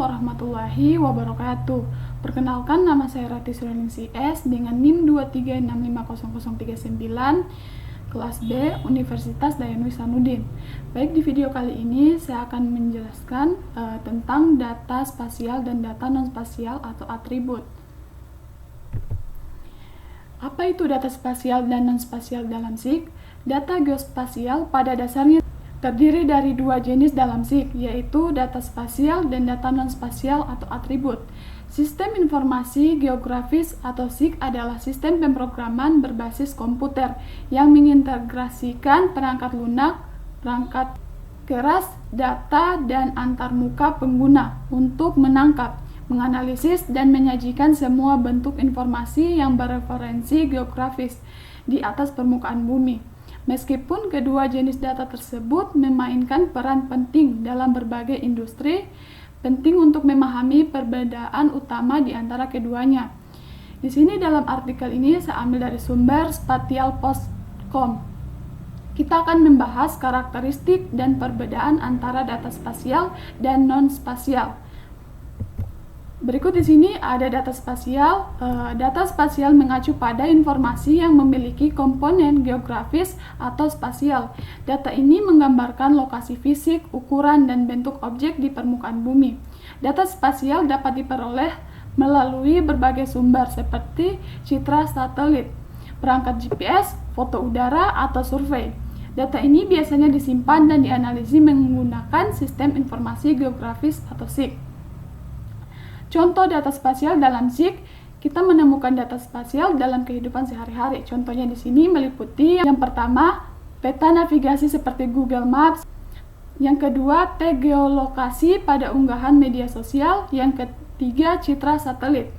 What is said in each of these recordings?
warahmatullahi wabarakatuh. Perkenalkan, nama saya Rati Surening CS dengan NIM 2365039, kelas B, Universitas Dayanui Sanudin. Baik, di video kali ini saya akan menjelaskan tentang data spasial dan data non-spasial atau atribut. Apa itu data spasial dan non-spasial dalam SIG? Data geospasial pada dasarnya terdiri dari dua jenis dalam SIG, yaitu data spasial dan data non-spasial atau atribut. Sistem informasi geografis atau SIG adalah sistem pemrograman berbasis komputer yang mengintegrasikan perangkat lunak, perangkat keras, data, dan antarmuka pengguna untuk menangkap, menganalisis, dan menyajikan semua bentuk informasi yang bereferensi geografis di atas permukaan bumi. Meskipun kedua jenis data tersebut memainkan peran penting dalam berbagai industri, penting untuk memahami perbedaan utama di antara keduanya. Di sini dalam artikel ini saya ambil dari sumber spatialpost.com. Kita akan membahas karakteristik dan perbedaan antara data spasial dan non-spasial. Berikut di sini ada data spasial. Data spasial mengacu pada informasi yang memiliki komponen geografis atau spasial. Data ini menggambarkan lokasi fisik, ukuran, dan bentuk objek di permukaan bumi. Data spasial dapat diperoleh melalui berbagai sumber seperti citra satelit, perangkat GPS, foto udara, atau survei. Data ini biasanya disimpan dan dianalisis menggunakan sistem informasi geografis atau SIG. Contoh data spasial dalam SIG, kita menemukan data spasial dalam kehidupan sehari-hari. Contohnya di sini meliputi yang pertama, peta navigasi seperti Google Maps. Yang kedua, tag geolokasi pada unggahan media sosial. Yang ketiga, citra satelit.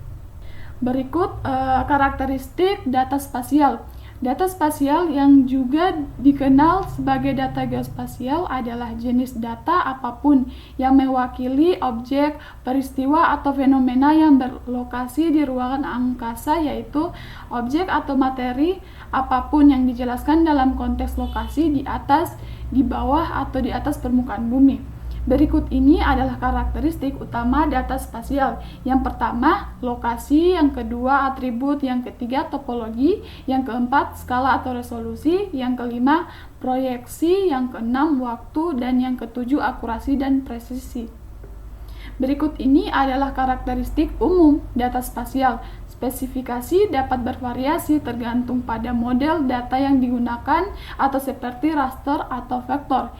Berikut karakteristik data spasial. Data spasial yang juga dikenal sebagai data geospasial adalah jenis data apapun yang mewakili objek, peristiwa, atau fenomena yang berlokasi di ruangan angkasa, yaitu objek atau materi apapun yang dijelaskan dalam konteks lokasi di atas, di bawah, atau di atas permukaan bumi. Berikut ini adalah karakteristik utama data spasial. Yang pertama, lokasi. Yang kedua, atribut. Yang ketiga, topologi. Yang keempat, skala atau resolusi. Yang kelima, proyeksi. Yang keenam, waktu. Dan yang ketujuh, akurasi dan presisi. Berikut ini adalah karakteristik umum data spasial. Spesifikasi dapat bervariasi tergantung pada model data yang digunakan atau seperti raster atau vektor.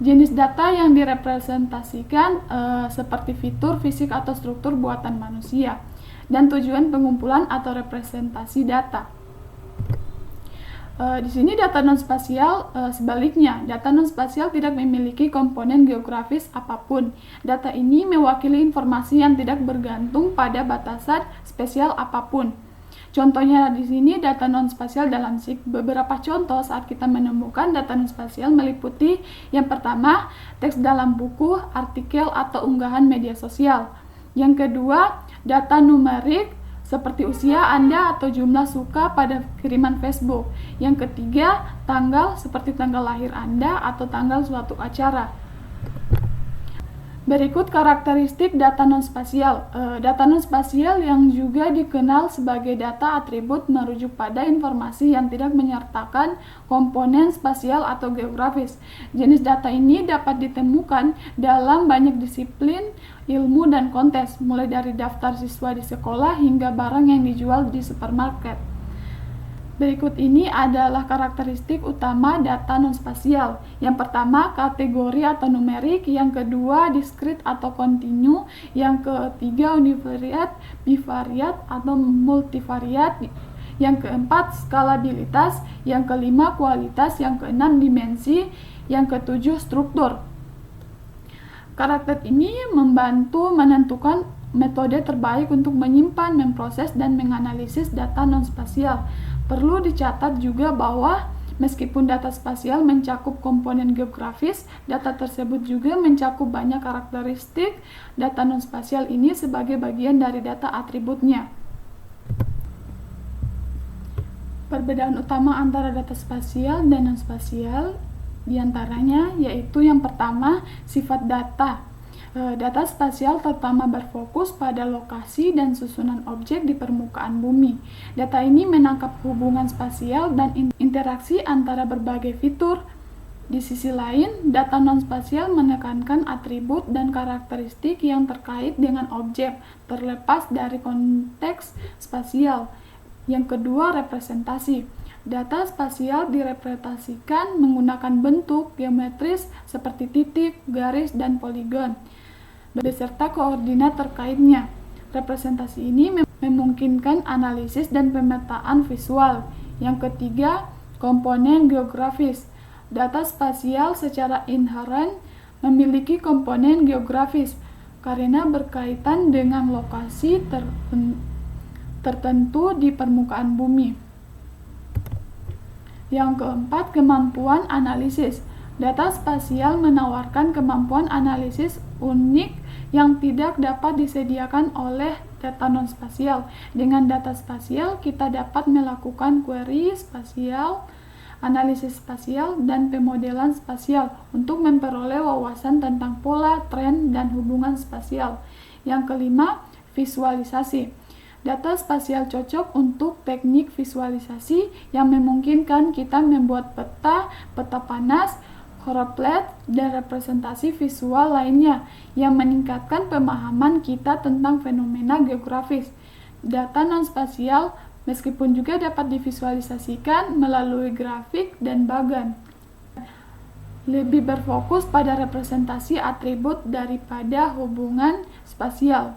Jenis data yang direpresentasikan seperti fitur, fisik, atau struktur buatan manusia, dan tujuan pengumpulan atau representasi data. Di sini data non-spasial sebaliknya, data non-spasial tidak memiliki komponen geografis apapun. Data ini mewakili informasi yang tidak bergantung pada batasan spesial apapun. Contohnya di sini data non-spasial dalam SIG. Beberapa contoh saat kita menemukan data non-spasial meliputi yang pertama, teks dalam buku, artikel, atau unggahan media sosial. Yang kedua, data numerik seperti usia Anda atau jumlah suka pada kiriman Facebook. Yang ketiga, tanggal seperti tanggal lahir Anda atau tanggal suatu acara. Berikut karakteristik data non-spasial. Data non-spasial yang juga dikenal sebagai data atribut merujuk pada informasi yang tidak menyertakan komponen spasial atau geografis. Jenis data ini dapat ditemukan dalam banyak disiplin ilmu dan kontes, mulai dari daftar siswa di sekolah hingga barang yang dijual di supermarket. Berikut ini adalah karakteristik utama data non-spasial. Yang pertama, kategori atau numerik. Yang kedua, diskrit atau kontinu. Yang ketiga, univariat, bivariat, atau multivariat. Yang keempat, skalabilitas. Yang kelima, kualitas. Yang keenam, dimensi. Yang ketujuh, struktur. Karakter ini membantu menentukan metode terbaik untuk menyimpan, memproses, dan menganalisis data non-spasial. Perlu dicatat juga bahwa meskipun data spasial mencakup komponen geografis, data tersebut juga mencakup banyak karakteristik data non-spasial ini sebagai bagian dari data atributnya. Perbedaan utama antara data spasial dan non-spasial diantaranya yaitu yang pertama, sifat data. Data spasial terutama berfokus pada lokasi dan susunan objek di permukaan bumi. Data ini menangkap hubungan spasial dan interaksi antara berbagai fitur. Di sisi lain, data non-spasial menekankan atribut dan karakteristik yang terkait dengan objek, terlepas dari konteks spasial. Yang kedua, representasi. Data spasial direpresentasikan menggunakan bentuk geometris seperti titik, garis, dan poligon, beserta koordinat terkaitnya. Representasi ini memungkinkan analisis dan pemetaan visual. Yang ketiga, komponen geografis. Data spasial secara inheren memiliki komponen geografis karena berkaitan dengan lokasi tertentu di permukaan bumi. Yang keempat, kemampuan analisis. Data spasial menawarkan kemampuan analisis unik yang tidak dapat disediakan oleh data non-spasial. Dengan data spasial, kita dapat melakukan query spasial, analisis spasial, dan pemodelan spasial untuk memperoleh wawasan tentang pola, tren, dan hubungan spasial. Yang kelima, visualisasi. Data spasial cocok untuk teknik visualisasi yang memungkinkan kita membuat peta, peta panas, horopleth, dan representasi visual lainnya yang meningkatkan pemahaman kita tentang fenomena geografis. Data non-spasial meskipun juga dapat divisualisasikan melalui grafik dan bagan, lebih berfokus pada representasi atribut daripada hubungan spasial.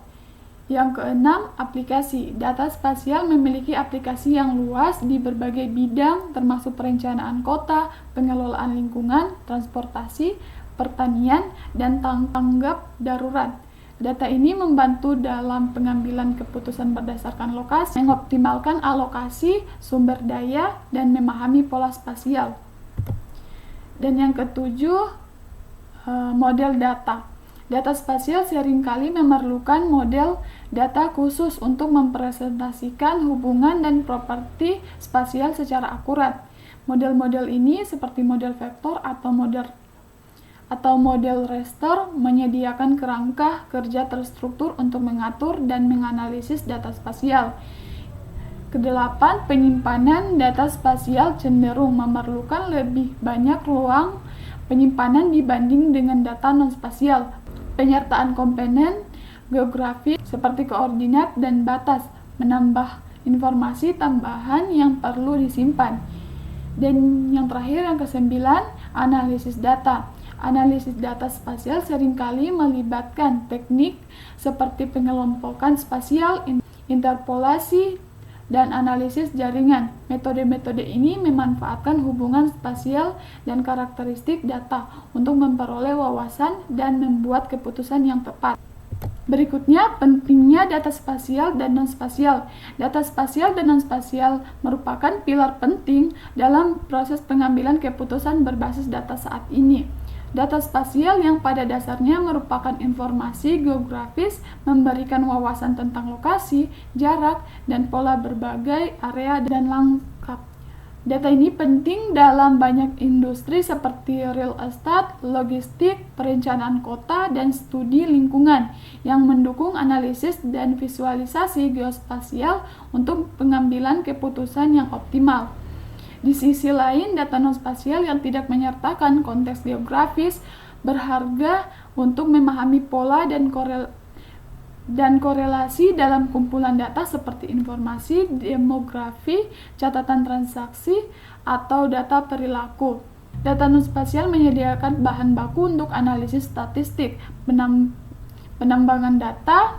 Yang keenam, aplikasi. Data spasial memiliki aplikasi yang luas di berbagai bidang, termasuk perencanaan kota, pengelolaan lingkungan, transportasi, pertanian, dan tanggap darurat. Data ini membantu dalam pengambilan keputusan berdasarkan lokasi, mengoptimalkan alokasi sumber daya, dan memahami pola spasial. Dan yang ketujuh, model data. Data spasial seringkali memerlukan model data khusus untuk mempresentasikan hubungan dan properti spasial secara akurat. Model-model ini seperti model vektor atau model raster menyediakan kerangka kerja terstruktur untuk mengatur dan menganalisis data spasial. Kedelapan, penyimpanan data spasial cenderung memerlukan lebih banyak ruang penyimpanan dibanding dengan data non-spasial. Penyertaan komponen geografi seperti koordinat dan batas menambah informasi tambahan yang perlu disimpan. Dan yang terakhir, yang kesembilan, analisis data. Analisis data spasial seringkali melibatkan teknik seperti pengelompokan spasial, interpolasi, dan analisis jaringan. Metode-metode ini memanfaatkan hubungan spasial dan karakteristik data untuk memperoleh wawasan dan membuat keputusan yang tepat. Berikutnya, pentingnya data spasial dan non-spasial. Data spasial dan non-spasial merupakan pilar penting dalam proses pengambilan keputusan berbasis data saat ini. Data spasial yang pada dasarnya merupakan informasi geografis memberikan wawasan tentang lokasi, jarak, dan pola berbagai area dan lengkap. Data ini penting dalam banyak industri seperti real estate, logistik, perencanaan kota, dan studi lingkungan yang mendukung analisis dan visualisasi geospasial untuk pengambilan keputusan yang optimal. Di sisi lain, data non-spasial yang tidak menyertakan konteks geografis berharga untuk memahami pola dan korelasi dalam kumpulan data seperti informasi demografi, catatan transaksi, atau data perilaku. Data non-spasial menyediakan bahan baku untuk analisis statistik, penambangan data,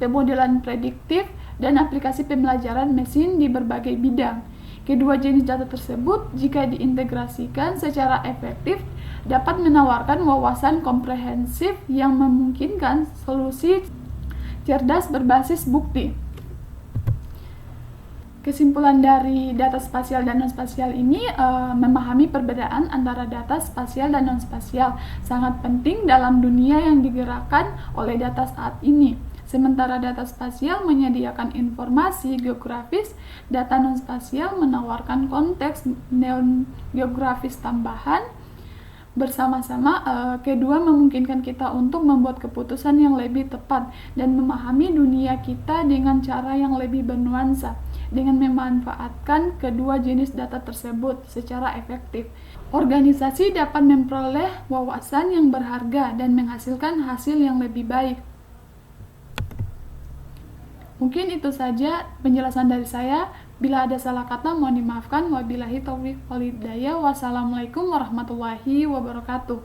pemodelan prediktif, dan aplikasi pembelajaran mesin di berbagai bidang. Kedua jenis data tersebut, jika diintegrasikan secara efektif, dapat menawarkan wawasan komprehensif yang memungkinkan solusi cerdas berbasis bukti. Kesimpulan dari data spasial dan non-spasial ini, memahami perbedaan antara data spasial dan non-spasial sangat penting dalam dunia yang digerakkan oleh data saat ini. Sementara data spasial menyediakan informasi geografis, data non-spasial menawarkan konteks non-geografis tambahan, Bersama-sama, kedua memungkinkan kita untuk membuat keputusan yang lebih tepat dan memahami dunia kita dengan cara yang lebih bernuansa, dengan memanfaatkan kedua jenis data tersebut secara efektif. Organisasi dapat memperoleh wawasan yang berharga dan menghasilkan hasil yang lebih baik. Mungkin itu saja penjelasan dari saya. Bila ada salah kata mohon dimaafkan. Wabillahi taufiq wal hidayah. Wassalamualaikum warahmatullahi wabarakatuh.